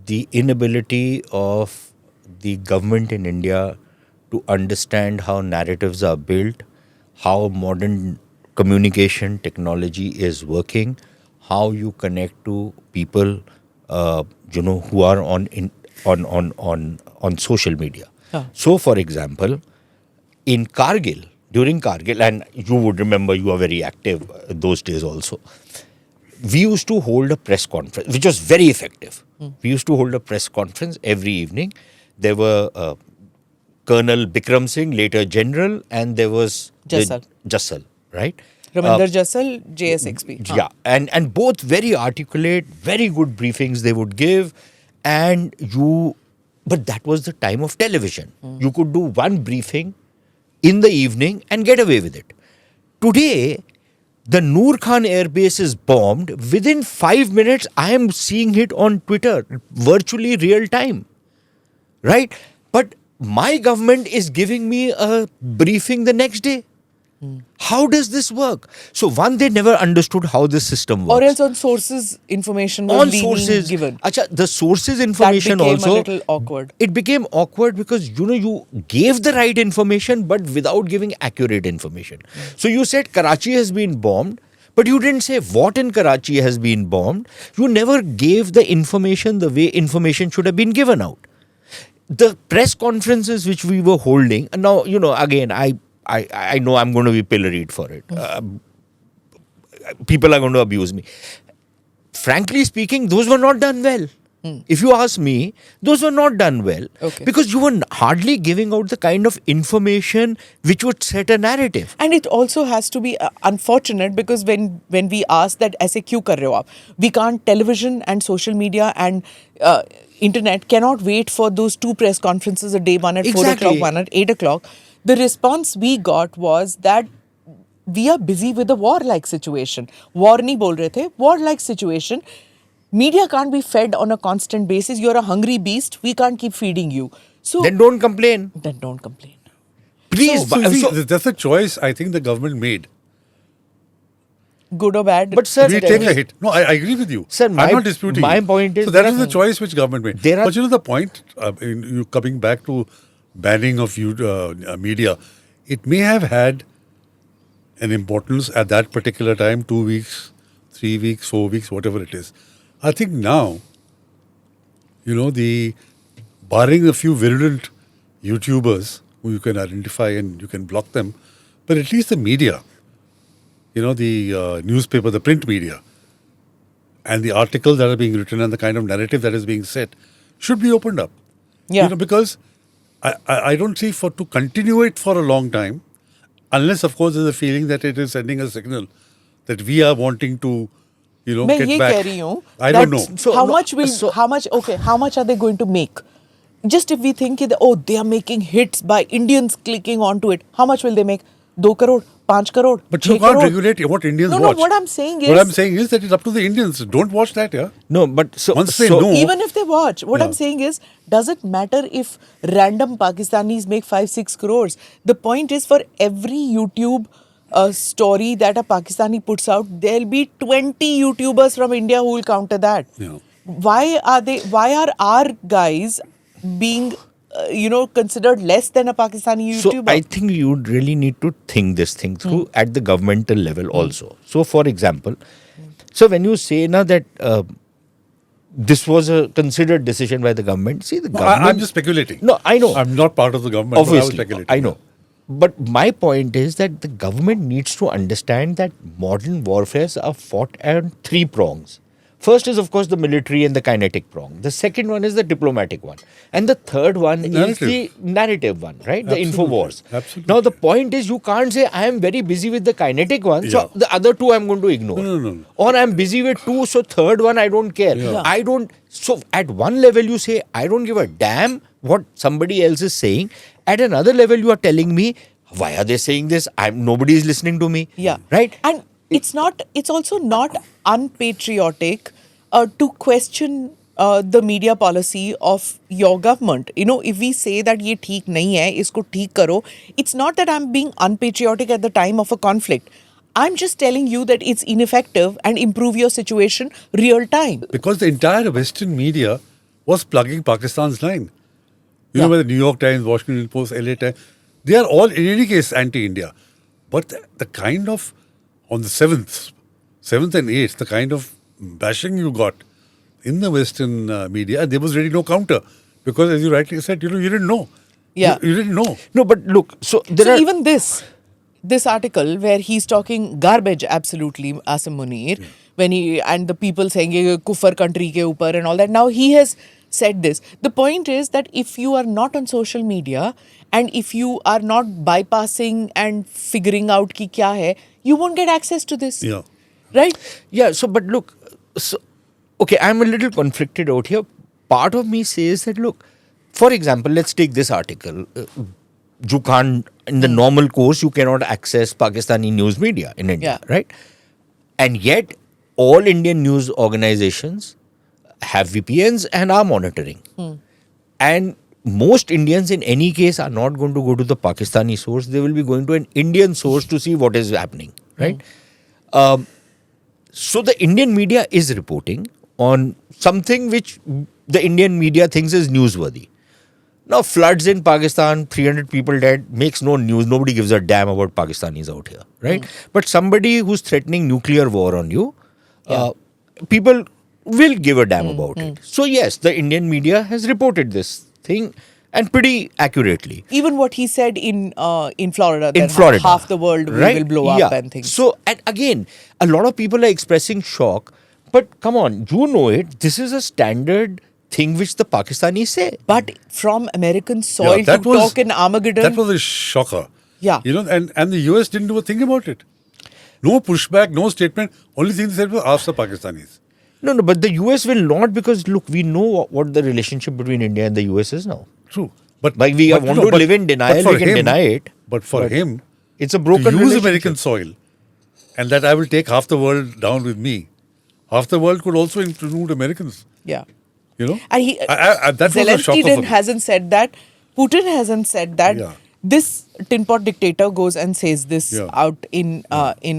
the inability of the government in India to understand how narratives are built, how modern communication technology is working, how you connect to people, who are on social media. Yeah. So, for example, in Kargil, during Kargil, and you would remember you are very active those days also, we used to hold a press conference, which was very effective. We used to hold a press conference every evening. There were Colonel Bikram Singh, later General, and there was Jassal. Jassal, right? Raminder Jassal, JSXP. Yeah, and both very articulate, very good briefings they would give, but that was the time of television. You could do one briefing in the evening and get away with it. Today, the Noor Khan Air Base is bombed. Within 5 minutes, I am seeing it on Twitter, virtually real time, right? But my government is giving me a briefing the next day. How does this work? So one, they never understood how this system works. Or else on sources information was On being sources given. Acha, the sources That information became also a little awkward. It became awkward because you gave the right information but without giving accurate information. So you said Karachi has been bombed, but you didn't say what in Karachi has been bombed. You never gave the information the way information should have been given out. The press conferences which we were holding, and now, again, I know I'm going to be pilloried for it. People are going to abuse me. Frankly speaking, those were not done well. If you ask me, those were not done well. Okay. Because you were hardly giving out the kind of information which would set a narrative. And it also has to be unfortunate because when we ask that ऐसे क्यों कर रहे हो आप, we can't, television and social media and internet cannot wait for those two press conferences a day, one at 4 Exactly. o'clock, one at 8 o'clock. The response we got was that we are busy with a war-like situation. War नहीं बोल रहे थे, war-like situation. Media can't be fed on a constant basis. You're a hungry beast. We can't keep feeding you. So Then don't complain. then don't complain. Please. So, see, that's a choice I think the government made. Good or bad. But sir, We take a hit. No, I agree with you. Sir, I'm my- not disputing. my you. point is so that there is are- the choice which government made. there are- But the point, you coming back to banning of media, it may have had an importance at that particular time, 2 weeks, 3 weeks, 4 weeks, whatever it is. I think now, the barring a few virulent YouTubers who you can identify and you can block them, but at least the media, the newspaper, the print media, and the articles that are being written and the kind of narrative that is being set should be opened up. Yeah. Because I don't see to continue it for a long time, unless of course there's a feeling that it is sending a signal that we are wanting to, मैं get ये back. कह रही हूँ I don't know. that So, how no, much how much are they going to make? Just if we think that, they are making hits by Indians clicking onto it, how much will they make? 2 crore, 5 crore, But 6 you can't crore? regulate what Indians No, watch. what I'm saying What is- I'm saying is that it's up to the Indians. Don't watch that, yeah. No, but so Once they so- know- Even if they watch, what Yeah. I'm saying is, does it matter if random Pakistanis make 5-6 crores? The point is, for every YouTube story that a Pakistani puts out, there'll be 20 YouTubers from India who will counter that. Yeah. Why are our guys being, considered less than a Pakistani So YouTuber? I think you really need to think this thing through at the governmental level also. So for example, so when you say now that this was a considered decision by the government, see the No, government. I'm just speculating. No, I know. I'm not part of the government. but I was Obviously, speculating. I know. But my point is that the government needs to understand that modern warfares are fought on 3 prongs. First is, of course, the military and the kinetic prong. The second one is the diplomatic one. And the third one is the narrative one, right? The Absolutely. Infowars. Absolutely. Now, the point is you can't say, I am very busy with the kinetic one, Yeah. so the other 2 I'm going to ignore. No. Or I'm busy with 2, so third one I don't care. Yeah. I don't. So at one level you say, I don't give a damn what somebody else is saying. At another level you are telling me, why are they saying this? Nobody is listening to me. Yeah. Right? And it's also not unpatriotic to question the media policy of your government. If we say that ये ठीक नहीं है, इसको ठीक करो, it's not that I'm being unpatriotic at the time of a conflict. I'm just telling you that it's ineffective and improve your situation real time. Because the entire Western media was plugging Pakistan's line. You know, where the New York Times, Washington Post, LA Times, they are all in any case anti-India. But the kind of, on the 7th and 8th, the kind of bashing you got in the Western media, there was really no counter. Because as you rightly said, you didn't know. Yeah. You didn't know. No, but look, so there So are... even this article where he's talking garbage, absolutely, Asim Munir, when he and the people saying "Ye kufar country ke upar" and all that. Now he has said this. The point is that if you are not on social media and if you are not bypassing and figuring out ki kya hai, you won't get access to this. Yeah. Right? Yeah, so, but look, so, okay, I'm a little conflicted out here. Part of me says that, look, for example, let's take this article. You can't, in the normal course, you cannot access Pakistani news media in India, right? And yet, all Indian news organizations have VPNs and are monitoring. And most Indians, in any case, are not going to go to the Pakistani source. They will be going to an Indian source to see what is happening, right? So the Indian media is reporting on something which the Indian media thinks is newsworthy. Now, floods in Pakistan, 300 people dead, makes no news. Nobody gives a damn about Pakistanis out here, right? But somebody who's threatening nuclear war on you, people will give a damn about it. So, yes, the Indian media has reported this thing and pretty accurately. Even what he said in Florida, In that Florida. half the world will blow up and things. So, and again, a lot of people are expressing shock. But come on, you know it. This is a standard thing which the Pakistanis say. But from American soil that to was- talk in Armageddon. That was a shocker. Yeah. You know, and the US didn't do a thing about it. No pushback, no statement. Only thing they said was ask the Pakistanis. No, but the US will not, because look, we know what the relationship between India and the US is now. True. But Like we want to live in denial, but for we can him- deny it. But for him, It's a to broken use relationship. American soil and that I will take half the world down with me. Half the world could also include Americans. Yeah. You know? And he, that was a Zelensky shocker for me. hasn't said that. Putin hasn't said that. Yeah. This tin pot dictator goes and says this Yeah. out in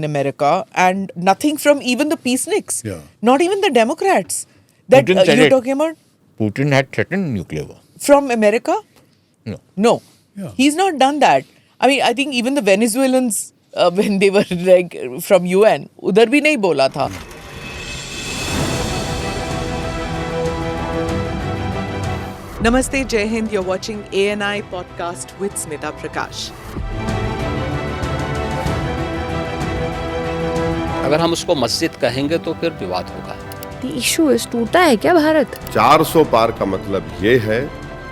America, and nothing from even the peaceniks, Yeah. not even the Democrats that Putin said you're it. talking about Putin had threatened nuclear war. from America. No. No, Yeah. he's not done that. I mean, I think even the Venezuelans when they were like from UN, udhar bhi nahi bola tha. Namaste, Jai Hind. You're watching ANI podcast with Smita Prakash. अगर हम उसको मस्जिद कहेंगे तो फिर विवाद होगा। The issue is टूटा है क्या भारत? 400 पार का मतलब ये है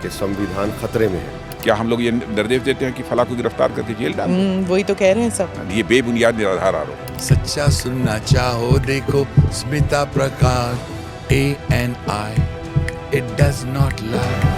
कि संविधान खतरे में है। क्या हम लोग ये निर्देश देते हैं कि फला को गिरफ्तार करके जेल डाल दें? वही तो कह रहे हैं सब. ये बेबुनियाद निराधार आरोप। सच्चा सुनना चाहो देखो स्मिता प्रकाश ANI, it does not lie.